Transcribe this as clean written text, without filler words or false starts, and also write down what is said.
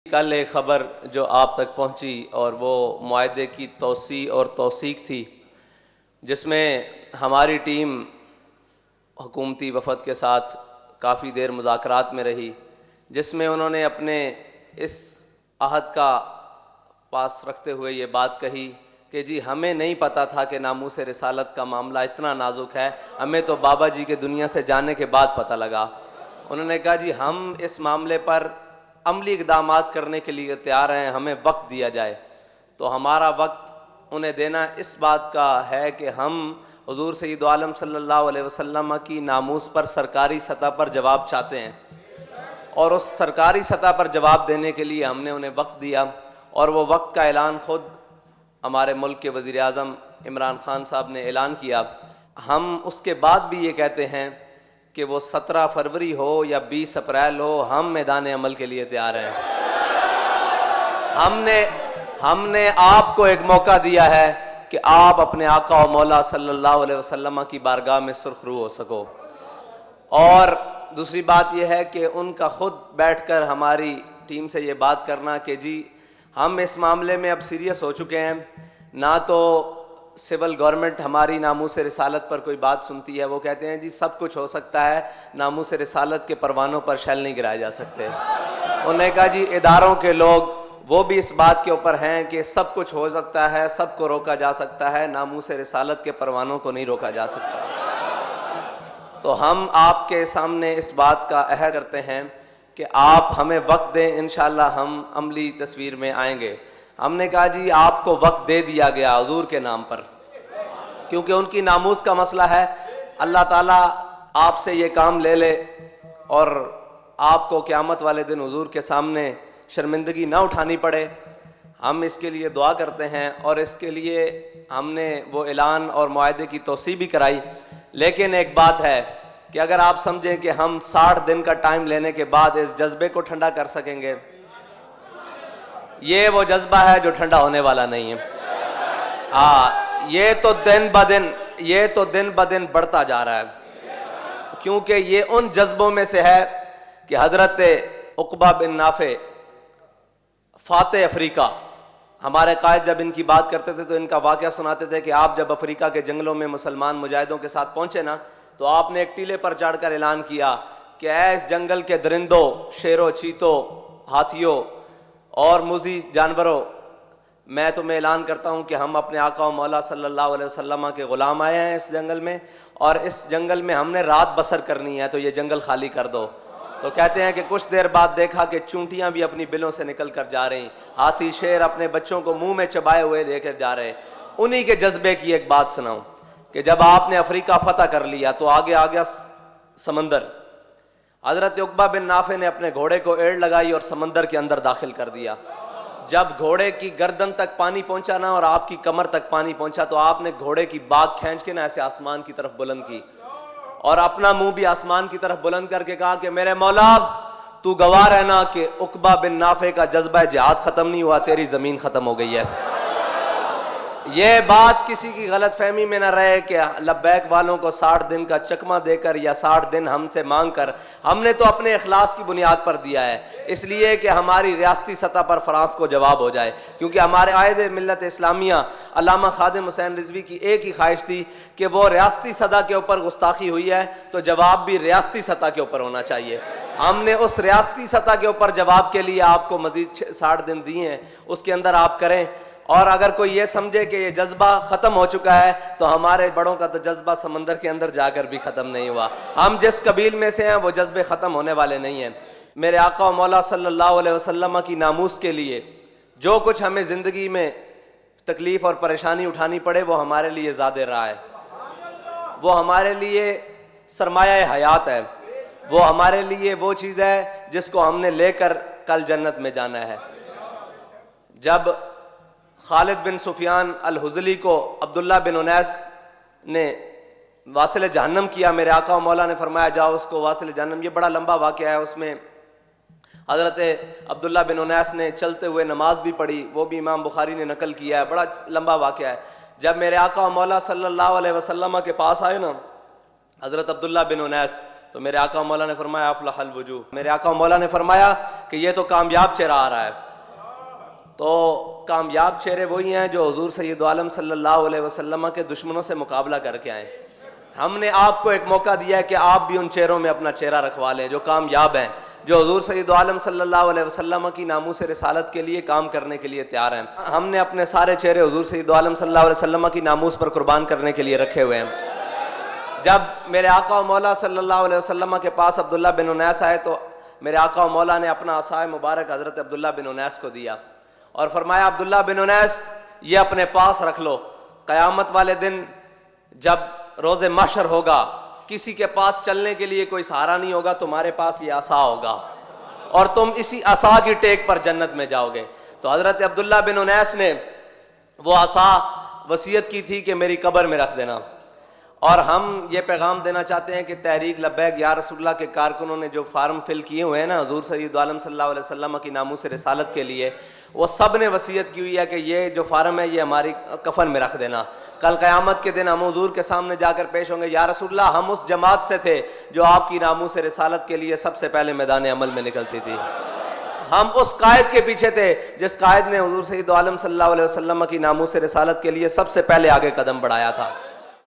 کل ایک خبر جو آپ تک پہنچی اور وہ معاہدے کی توسیع اور توثیق تھی، جس میں ہماری ٹیم حکومتی وفد کے ساتھ کافی دیر مذاکرات میں رہی، جس میں انہوں نے اپنے اس عہد کا پاس رکھتے ہوئے یہ بات کہی کہ جی ہمیں نہیں پتہ تھا کہ ناموس رسالت کا معاملہ اتنا نازک ہے، ہمیں تو بابا جی کے دنیا سے جانے کے بعد پتہ لگا۔ انہوں نے کہا جی ہم اس معاملے پر عملی اقدامات کرنے کے لیے تیار ہیں، ہمیں وقت دیا جائے۔ تو ہمارا وقت انہیں دینا اس بات کا ہے کہ ہم حضور سید عالم صلی اللہ علیہ وسلم کی ناموس پر سرکاری سطح پر جواب چاہتے ہیں، اور اس سرکاری سطح پر جواب دینے کے لیے ہم نے انہیں وقت دیا، اور وہ وقت کا اعلان خود ہمارے ملک کے وزیر اعظم عمران خان صاحب نے اعلان کیا۔ ہم اس کے بعد بھی یہ کہتے ہیں کہ وہ 17 فروری ہو یا 20 اپریل ہو، ہم میدان عمل کے لیے تیار ہیں۔ ہم نے آپ کو ایک موقع دیا ہے کہ آپ اپنے آقا و مولا صلی اللہ علیہ وسلم کی بارگاہ میں سرخ رو ہو سکو، اور دوسری بات یہ ہے کہ ان کا خود بیٹھ کر ہماری ٹیم سے یہ بات کرنا کہ جی ہم اس معاملے میں اب سیریس ہو چکے ہیں، نہ تو سول گورنمنٹ ہماری ناموس رسالت پر کوئی بات سنتی ہے، وہ کہتے ہیں جی سب کچھ ہو سکتا ہے، ناموس رسالت کے پروانوں پر شیل نہیں گرائے جا سکتے۔ انہوں نے کہا جی اداروں کے لوگ وہ بھی اس بات کے اوپر ہیں کہ سب کچھ ہو سکتا ہے، سب کو روکا جا سکتا ہے، ناموس رسالت کے پروانوں کو نہیں روکا جا سکتا۔ تو ہم آپ کے سامنے اس بات کا عہد کرتے ہیں کہ آپ ہمیں وقت دیں، انشاءاللہ ہم عملی تصویر میں آئیں گے۔ ہم نے کہا جی آپ کو وقت دے دیا گیا حضور کے نام پر، کیونکہ ان کی ناموس کا مسئلہ ہے، اللہ تعالیٰ آپ سے یہ کام لے لے اور آپ کو قیامت والے دن حضور کے سامنے شرمندگی نہ اٹھانی پڑے۔ ہم اس کے لیے دعا کرتے ہیں، اور اس کے لیے ہم نے وہ اعلان اور معاہدے کی توسیع بھی کرائی۔ لیکن ایک بات ہے کہ اگر آپ سمجھیں کہ ہم 60 دن کا ٹائم لینے کے بعد اس جذبے کو ٹھنڈا کر سکیں گے، یہ وہ جذبہ ہے جو ٹھنڈا ہونے والا نہیں ہے۔ یہ تو دن بدن بڑھتا جا رہا ہے، کیونکہ یہ ان جذبوں میں سے ہے کہ حضرت عقبہ بن نافع فاتح افریقہ، ہمارے قائد جب ان کی بات کرتے تھے تو ان کا واقعہ سناتے تھے کہ آپ جب افریقہ کے جنگلوں میں مسلمان مجاہدوں کے ساتھ پہنچے نا، تو آپ نے ایک ٹیلے پر چڑھ کر اعلان کیا کہ اے اس جنگل کے درندوں، شیروں، چیتوں، ہاتھیوں اور موذی جانوروں، میں تمہیں اعلان کرتا ہوں کہ ہم اپنے آقا و مولا صلی اللہ علیہ وسلم کے غلام آئے ہیں اس جنگل میں، اور اس جنگل میں ہم نے رات بسر کرنی ہے، تو یہ جنگل خالی کر دو۔ تو کہتے ہیں کہ کچھ دیر بعد دیکھا کہ چونٹیاں بھی اپنی بلوں سے نکل کر جا رہی، ہاتھی شیر اپنے بچوں کو منہ میں چبائے ہوئے لے کر جا رہے۔ انہی کے جذبے کی ایک بات سناؤں کہ جب آپ نے افریقہ فتح کر لیا تو آگے آ گیا سمندر۔ حضرت عقبہ بن نافع نے اپنے گھوڑے کو ایڑ لگائی اور سمندر کے اندر داخل کر دیا۔ جب گھوڑے کی گردن تک پانی پہنچا نا اور آپ کی کمر تک پانی پہنچا، تو آپ نے گھوڑے کی باگ کھینچ کے نا ایسے آسمان کی طرف بلند کی، اور اپنا منہ بھی آسمان کی طرف بلند کر کے کہا کہ میرے مولا تو گواہ رہنا کہ عقبہ بن نافع کا جذبہ جہاد ختم نہیں ہوا، تیری زمین ختم ہو گئی ہے۔ یہ بات کسی کی غلط فہمی میں نہ رہے کہ لبیک والوں کو 60 دن کا چکمہ دے کر یا 60 دن ہم سے مانگ کر، ہم نے تو اپنے اخلاص کی بنیاد پر دیا ہے، اس لیے کہ ہماری ریاستی سطح پر فرانس کو جواب ہو جائے، کیونکہ ہمارے قائد ملت اسلامیہ علامہ خادم حسین رضوی کی ایک ہی خواہش تھی کہ وہ ریاستی سطح کے اوپر گستاخی ہوئی ہے تو جواب بھی ریاستی سطح کے اوپر ہونا چاہیے۔ ہم نے اس ریاستی سطح کے اوپر جواب کے لیے آپ کو مزید 60 دن دیے ہیں، اس کے اندر آپ کریں۔ اور اگر کوئی یہ سمجھے کہ یہ جذبہ ختم ہو چکا ہے تو ہمارے بڑوں کا تو جذبہ سمندر کے اندر جا کر بھی ختم نہیں ہوا۔ ہم جس قبیل میں سے ہیں وہ جذبے ختم ہونے والے نہیں ہیں۔ میرے آقا و مولا صلی اللہ علیہ وسلم کی ناموس کے لیے جو کچھ ہمیں زندگی میں تکلیف اور پریشانی اٹھانی پڑے وہ ہمارے لیے زاد راہ ہے، وہ ہمارے لیے سرمایہ حیات ہے، وہ ہمارے لیے وہ چیز ہے جس کو ہم نے لے کر کل جنت میں جانا ہے۔ جب خالد بن سفیان الحزلی کو عبداللہ بن انیس نے واصل جہنم کیا، میرے آقا و مولا نے فرمایا جاؤ اس کو واصل جہنم۔ یہ بڑا لمبا واقعہ ہے، اس میں حضرت عبداللہ بن انیس نے چلتے ہوئے نماز بھی پڑھی، وہ بھی امام بخاری نے نقل کیا ہے، بڑا لمبا واقعہ ہے۔ جب میرے آقا و مولا صلی اللہ علیہ وسلم کے پاس آئے نا حضرت عبداللہ بن انیس، تو میرے آقا مولا نے فرمایا افلح الوجوہ، میرے آقا مولا نے فرمایا کہ یہ تو کامیاب چہرہ آ رہا ہے۔ تو کامیاب چہرے وہی ہیں جو حضور سید عالم صلی اللہ علیہ وسلم کے دشمنوں سے مقابلہ کر کے آئیں۔ ہم نے آپ کو ایک موقع دیا ہے کہ آپ بھی ان چہروں میں اپنا چہرہ رکھوا لیں جو کامیاب ہیں، جو حضور سید عالم صلی اللہ علیہ وسلم کی ناموس رسالت کے لیے کام کرنے کے لیے تیار ہیں۔ ہم نے اپنے سارے چہرے حضور سید عالم صلی اللہ علیہ وسلم کی ناموس پر قربان کرنے کے لیے رکھے ہوئے ہیں۔ جب میرے آقا و مولا صلی اللہ علیہ وسلم کے پاس عبداللہ بن انیس آئے تو میرے آقا و مولا نے اپنا عصا مبارک حضرت عبداللہ بن انیس کو دیا اور فرمایا عبداللہ بن انیس یہ اپنے پاس رکھ لو، قیامت والے دن جب روز محشر ہوگا کسی کے پاس چلنے کے لیے کوئی سہارا نہیں ہوگا، تمہارے پاس یہ عصا ہوگا اور تم اسی عصا کی ٹیک پر جنت میں جاؤ گے۔ تو حضرت عبداللہ بن انیس نے وہ عصا وصیت کی تھی کہ میری قبر میں رکھ دینا۔ اور ہم یہ پیغام دینا چاہتے ہیں کہ تحریک لبیک یا رسول اللہ کے کارکنوں نے جو فارم فل کیے ہوئے ہیں نا حضور سید عالم صلی اللہ علیہ وسلم کی ناموس رسالت کے لیے، وہ سب نے وصیت کی ہوئی ہے کہ یہ جو فارم ہے یہ ہماری کفن میں رکھ دینا۔ کل قیامت کے دن ہم حضور کے سامنے جا کر پیش ہوں گے، یا رسول اللہ ہم اس جماعت سے تھے جو آپ کی ناموس رسالت کے لیے سب سے پہلے میدان عمل میں نکلتی تھی، ہم اس قائد کے پیچھے تھے جس قائد نے حضور سید عالم صلی اللہ علیہ وسلم کی ناموس رسالت کے لیے سب سے پہلے آگے قدم بڑھایا تھا۔